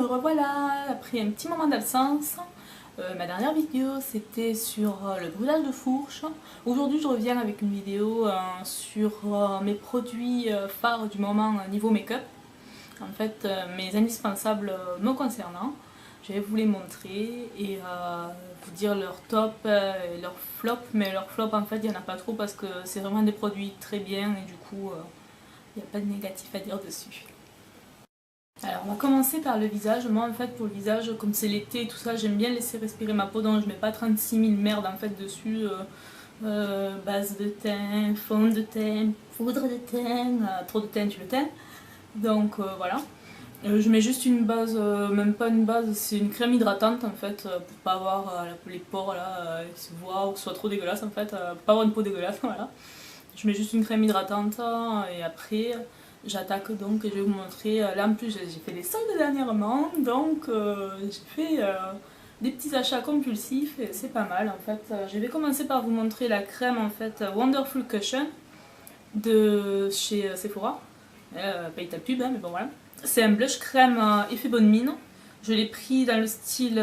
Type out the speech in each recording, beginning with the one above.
me revoilà après un petit moment d'absence. Ma dernière vidéo c'était sur le brûlage de fourche. Aujourd'hui je reviens avec une vidéo sur mes produits phares du moment niveau make-up. En fait mes indispensables me concernant. Je vais vous les montrer et vous dire leur top et leur flop. Mais leur flop en fait il n'y en a pas trop parce que c'est vraiment des produits très bien et du coup il n'y a pas de négatif à dire dessus. Alors on va commencer par le visage. Moi en fait pour le visage, comme c'est l'été et tout ça, j'aime bien laisser respirer ma peau, donc je mets pas 36 000 merdes en fait dessus. Base de teint, fond de teint, poudre de teint, trop de teint tu le teins. Donc voilà. Je mets juste une base, même pas une base, c'est une crème hydratante en fait, pour pas avoir les pores là qui se voient ou que ce soit trop dégueulasse en fait, pour pas avoir une peau dégueulasse, voilà. Je mets juste une crème hydratante et après j'attaque donc et je vais vous montrer. Là en plus j'ai fait des soldes dernièrement, donc j'ai fait des petits achats compulsifs et c'est pas mal en fait. Je vais commencer par vous montrer la crème en fait Wonderful Cushion de chez Sephora. Paye ta pub hein, mais bon voilà. C'est un blush crème effet bonne mine. Je l'ai pris dans le style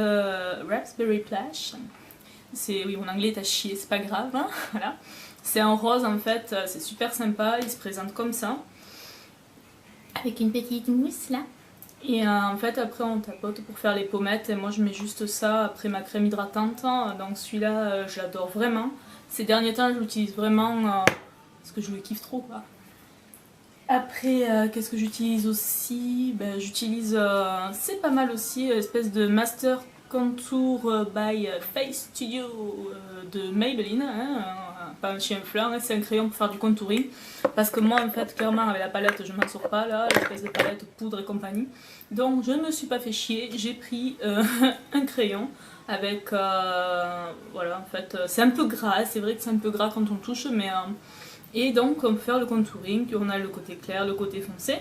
Raspberry Plash. Oui, mon anglais est à chier, c'est pas grave, hein, voilà. C'est en rose en fait, c'est super sympa, il se présente comme ça. Avec une petite mousse là. Et en fait après on tapote pour faire les pommettes et moi je mets juste ça après ma crème hydratante. Donc celui-là je l'adore vraiment. Ces derniers temps je l'utilise vraiment parce que je le kiffe trop quoi. Après qu'est-ce que j'utilise aussi, j'utilise, c'est pas mal aussi, espèce de Master Contour by Face Studio de Maybelline, hein, pas un chien flan, c'est un crayon pour faire du contouring. Parce que moi en fait clairement avec la palette je m'en sors pas là, l'espèce de palette poudre et compagnie. Donc je ne me suis pas fait chier, j'ai pris un crayon avec, voilà en fait c'est un peu gras, c'est vrai que c'est un peu gras quand on touche mais... et donc on peut faire le contouring, on a le côté clair, le côté foncé.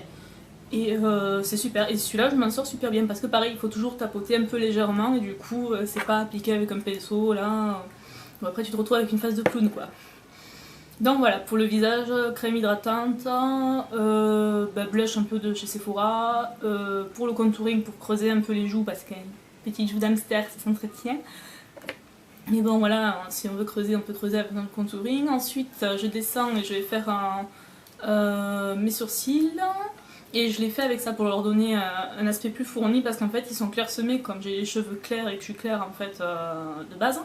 Et c'est super. Et celui-là je m'en sors super bien parce que pareil il faut toujours tapoter un peu légèrement et du coup c'est pas appliqué avec un pinceau là. Bon, après tu te retrouves avec une face de clown quoi. Donc voilà, pour le visage, crème hydratante, blush un peu de chez Sephora. Pour le contouring, pour creuser un peu les joues parce qu'il y a une petite joue d'hamster, ça s'entretient. Mais bon voilà, si on veut creuser, on peut creuser avec le contouring. Ensuite je descends et je vais faire mes sourcils. Et je l'ai fait avec ça pour leur donner un aspect plus fourni parce qu'en fait ils sont clairsemés, comme j'ai les cheveux clairs et que je suis claire en fait de base.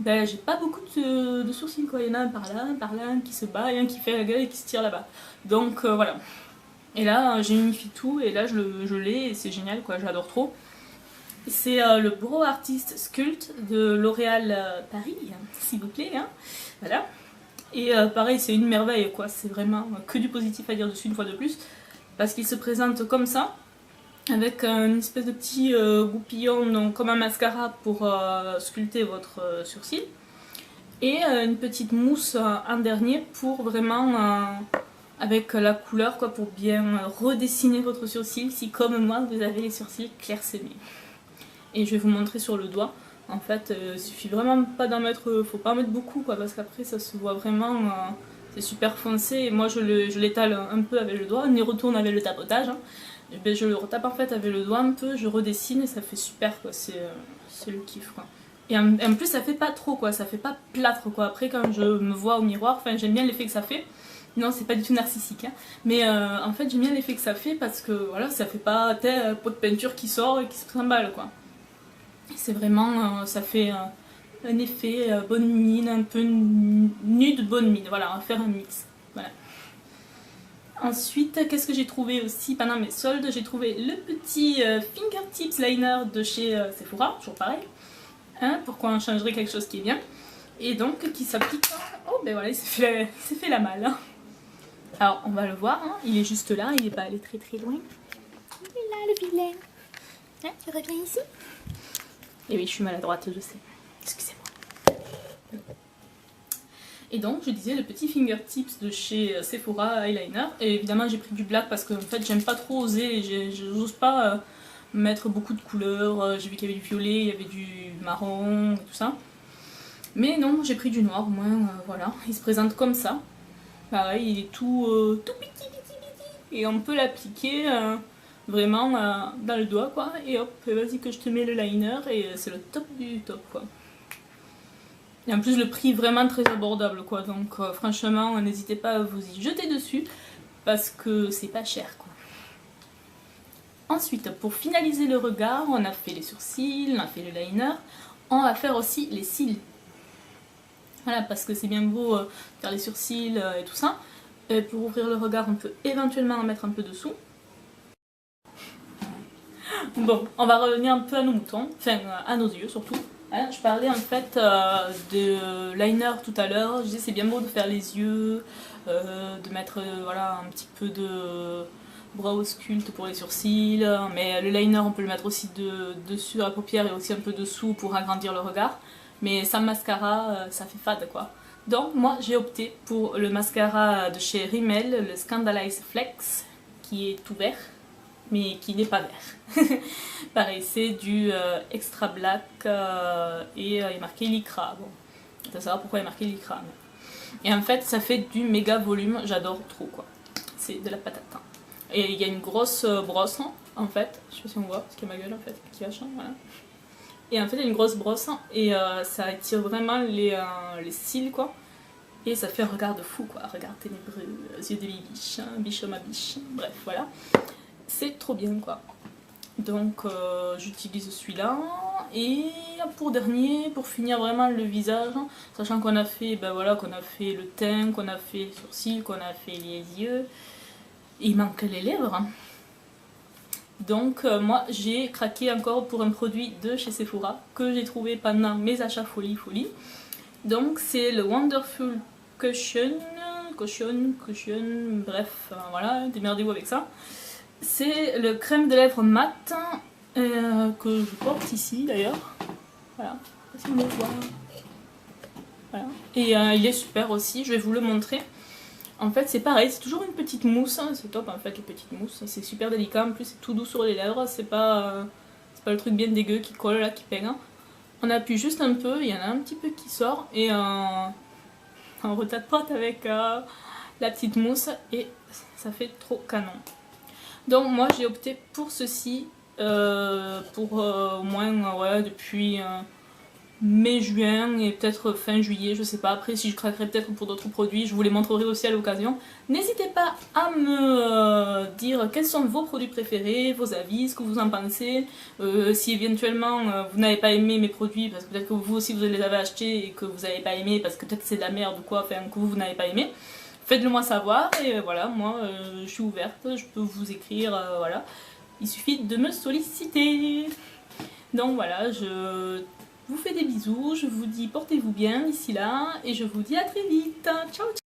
J'ai pas beaucoup de sourcils quoi, il y en a un par là, un qui se bat et un qui fait la gueule et qui se tire là-bas. Donc voilà. Et là j'ai unifié tout et là je l'ai et c'est génial quoi, j'adore trop. C'est le Brow Artist Sculpt de L'Oréal Paris, s'il vous plaît, hein. Voilà. Et pareil, c'est une merveille quoi, c'est vraiment que du positif à dire dessus une fois de plus. Parce qu'il se présente comme ça, avec une espèce de petit goupillon, donc comme un mascara pour sculpter votre sourcil. Et une petite mousse en dernier pour vraiment, avec la couleur quoi, pour bien redessiner votre sourcil si comme moi vous avez les sourcils clairsemés. Et je vais vous montrer sur le doigt. En fait, il suffit vraiment pas d'en mettre, faut pas en mettre beaucoup quoi, parce qu'après ça se voit vraiment, c'est super foncé. Et moi je l'étale un peu avec le doigt, on y retourne avec le tapotage. Hein. Et je le retape en fait avec le doigt un peu, je redessine et ça fait super quoi, c'est le kiff quoi. Et en plus ça fait pas trop quoi, ça fait pas plâtre quoi. Après quand je me vois au miroir, enfin j'aime bien l'effet que ça fait. Non, c'est pas du tout narcissique, hein. Mais en fait j'aime bien l'effet que ça fait parce que voilà, ça fait pas pot de peinture qui sort et qui se trimballe quoi. C'est vraiment, ça fait un effet bonne mine, un peu nude bonne mine. Voilà, on va faire un mix. Voilà. Ensuite, qu'est-ce que j'ai trouvé aussi pendant mes soldes? J'ai trouvé le petit Fingertips Liner de chez Sephora, toujours pareil. Hein, pourquoi on changerait quelque chose qui est bien? Et donc, qui s'applique... Oh, ben voilà, il s'est fait la malle. Hein. Alors, on va le voir, hein. Il est juste là, il n'est pas allé très très loin. Il est là, le vilain. Hein, tu reviens ici? Et oui, je suis maladroite, je sais. Excusez-moi. Et donc, je disais le petit fingertips de chez Sephora Eyeliner. Et évidemment, j'ai pris du black parce que en fait, j'aime pas trop oser. Je n'ose pas mettre beaucoup de couleurs. J'ai vu qu'il y avait du violet, il y avait du marron et tout ça. Mais non, j'ai pris du noir au moins. Voilà, il se présente comme ça. Pareil, il est tout petit. Et on peut l'appliquer vraiment dans le doigt quoi, et hop, vas-y que je te mets le liner, et c'est le top du top quoi. Et en plus le prix vraiment très abordable quoi, donc franchement n'hésitez pas à vous y jeter dessus, parce que c'est pas cher quoi. Ensuite, pour finaliser le regard, on a fait les sourcils, on a fait le liner, on va faire aussi les cils. Voilà, parce que c'est bien beau faire les sourcils et tout ça. Et pour ouvrir le regard, on peut éventuellement en mettre un peu dessous. Bon, on va revenir un peu à nos moutons, enfin à nos yeux surtout. Voilà, je parlais en fait de liner tout à l'heure, je disais c'est bien beau de faire les yeux, de mettre voilà, un petit peu de brow sculpt pour les sourcils, mais le liner on peut le mettre aussi dessus la paupière et aussi un peu dessous pour agrandir le regard. Mais sans mascara, ça fait fade quoi. Donc moi j'ai opté pour le mascara de chez Rimmel, le Scandalize Flex, qui est tout vert, mais qui n'est pas vert. Pareil, c'est du extra black et il est marqué lycra. Bon, tu vas savoir pourquoi il est marqué lycra. Mais... Et en fait, ça fait du méga volume, j'adore trop quoi. C'est de la patate. Hein. Et il y a une grosse brosse en fait, je sais pas si on voit, parce qu'il y a ma gueule en fait qui vache, voilà. Et en fait, il y a une grosse brosse et ça étire vraiment les cils quoi. Et ça fait un regard de fou quoi, regard ténébreux, yeux de bibiche, biche ma biche, bref voilà. C'est trop bien quoi. Donc j'utilise celui-là. Et pour dernier, pour finir vraiment le visage, sachant qu'on a fait, ben voilà, qu'on a fait le teint, qu'on a fait les sourcils, qu'on a fait les yeux, il manque les lèvres. Donc moi j'ai craqué encore pour un produit de chez Sephora que j'ai trouvé pendant mes achats folie. Donc c'est le Wonderful Cushion, bref, voilà, démerdez-vous avec ça. C'est le crème de lèvres mat que je porte ici d'ailleurs. Voilà, si on le voit. Voilà. Et il est super aussi, je vais vous le montrer. En fait c'est pareil, c'est toujours une petite mousse, c'est top en fait les petites mousses, c'est super délicat, en plus c'est tout doux sur les lèvres, c'est pas le truc bien dégueu qui colle là, qui peigne. On appuie juste un peu, il y en a un petit peu qui sort et on retapote avec la petite mousse et ça fait trop canon. Donc moi j'ai opté pour ceci pour au moins ouais, depuis mai-juin et peut-être fin juillet, je sais pas. Après si je craquerai peut-être pour d'autres produits, je vous les montrerai aussi à l'occasion. N'hésitez pas à me dire quels sont vos produits préférés, vos avis, ce que vous en pensez. Si éventuellement vous n'avez pas aimé mes produits, parce que peut-être que vous aussi vous les avez achetés et que vous n'avez pas aimé, parce que peut-être c'est de la merde ou quoi, enfin que vous n'avez pas aimé. Faites-le moi savoir et voilà, moi je suis ouverte, je peux vous écrire, voilà. Il suffit de me solliciter. Donc voilà, je vous fais des bisous, je vous dis portez-vous bien d'ici là et je vous dis à très vite. Ciao ciao.